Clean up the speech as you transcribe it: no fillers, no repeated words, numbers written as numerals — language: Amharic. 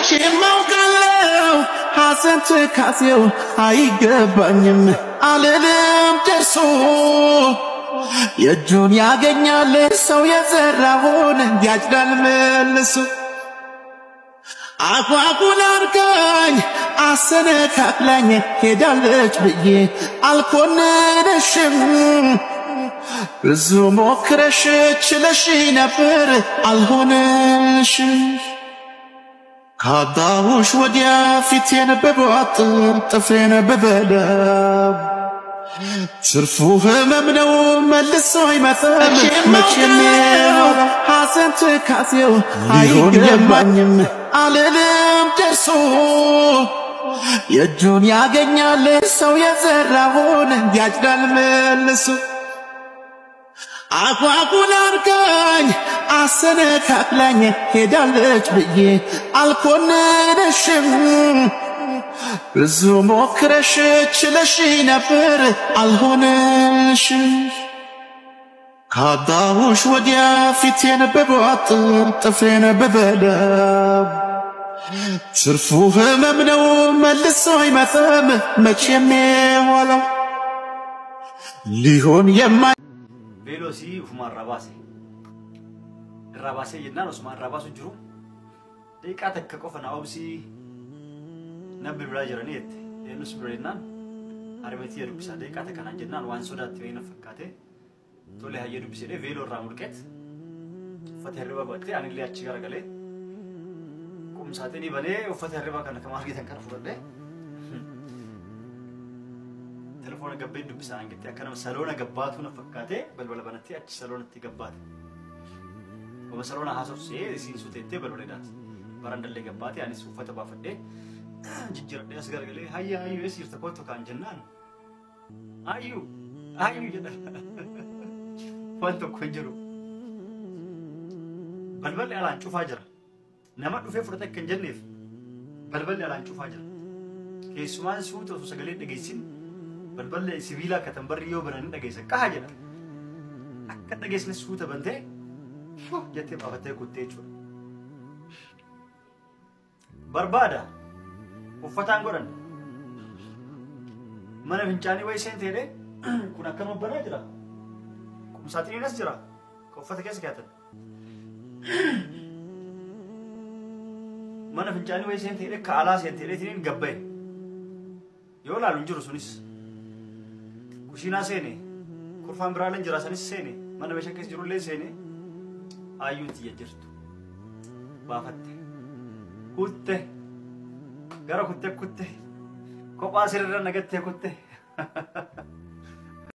መቼማውቃለው ሐዘን ትካዜው አይገባኝም አልልም ደርሶ የእጁን ያገኛል ሰው የዘራውን ያጭዳል መልሶ አጓጉል አርጋኝ አሰነካክላኝ ሄዳለች ብዬ አልኮነነሽም ብዙ ሞክረሽ ችለሽ ነበር አልሆነሽም ካጣሁሽ ወዲያ ፊቴን በቧጥር ጥፍሬን በበላው ትርፉ ህመም ነው መልሶ አይመጣም መቼም ሐዘን ትካዜው አይገባኝም አልልም ደርሶ የእጁን ያገኛል ሰው የዘራውን ያጭዳል መልሶ አጓጉል አርጋኝ አሰነካክላኝ ሄዳለች ብዬ አልኮነነሽም ብዙ ሞክረሽ ችለሽ ነበር አልሆነሽም ካጣሁሽ ወዲያ ፊቴን በቧጥር ጥፍሬን በበላው ትርፉ ህመም ነው መልሶ አይመጣም መቼም የኋላው ሊሆን የማይ ቬሎሲ ኡፍማ ራባሴ ይናን ኡስማን ራባሱ ጅሩ ደቂቃ ተከቆፈና ኦብሲ ነብር ብራጀርኔት የኑስ ብሬናን አርበቲ የዱብሳ ደቂቃ ተከናጀናን ዋን ሶዳት ወይነ ፈካቴ ቶለ ያየ ዱብሲ ደ ቬሎ ራሙልቀት ፈተርባ ባቴ አንሊያች ጋርገለ ቁም ሳተኒ በኔ ፈተርባ ከነ ከማርጌ ተንከርፉ በደ ቴሌፎን ገበይ ዱብሳ አንገት ያከነ ሰሎነ ገባቱ ነፈካቴ በልበለ በነቲ አች ሰሎነ ትገባት ወበሰሎነ ሐሰብ ሲንሱ ተቴ በልበለዳት በረንደለ ገባት ያኒ ሱፈተ ባፈደ ጅጅር ያስገርገለ ሃያ ሃዩ እሲር ተቆጥቶ ካንጀናን አዩ ይደል ወንቶ ኮንጀሩ በልበል ያላን ጩፋ ጀራ ነማ ዱፌ ፍርተ ከንጀኔፍ በልበል ያላን ጩፋ ጀራ ከሱማን ሱቶ ሰገለ ደገይሲን በልበል ሲቪላ ከተንበርዮ በረን ደገይሰ ካሃጀና አከደገይስነ ሱተ በንቴ የቴ ባፈተ ኩቴቹ በርባዳ ኡፈታን ጎረን ማነ ፍንጫኒ ወይ ሴንት ሄደ ኩና ከመበራ ጅራ ቁምሳጥኒ ነስ ጅራ ኮፈተ ከስ ካተ ማነ ፍንጫኒ ወይ ሴንት ሄደ ካላ ሴንት ሄደ ትኒን ገበይ ይወላሉ እንጅሩ ሱኒስ ኩሺና ሴኔ ኩርፋን ብራለን ጅራ ሰኒስ ሴኔ ማነ በሸከስ ጅሩ ለይ ሴኔ አዩት የጅርቱ ባፈተ ኩቴ ጋራ ኩቴ ኮጳ ሲረረ ነገቴ ኩቴ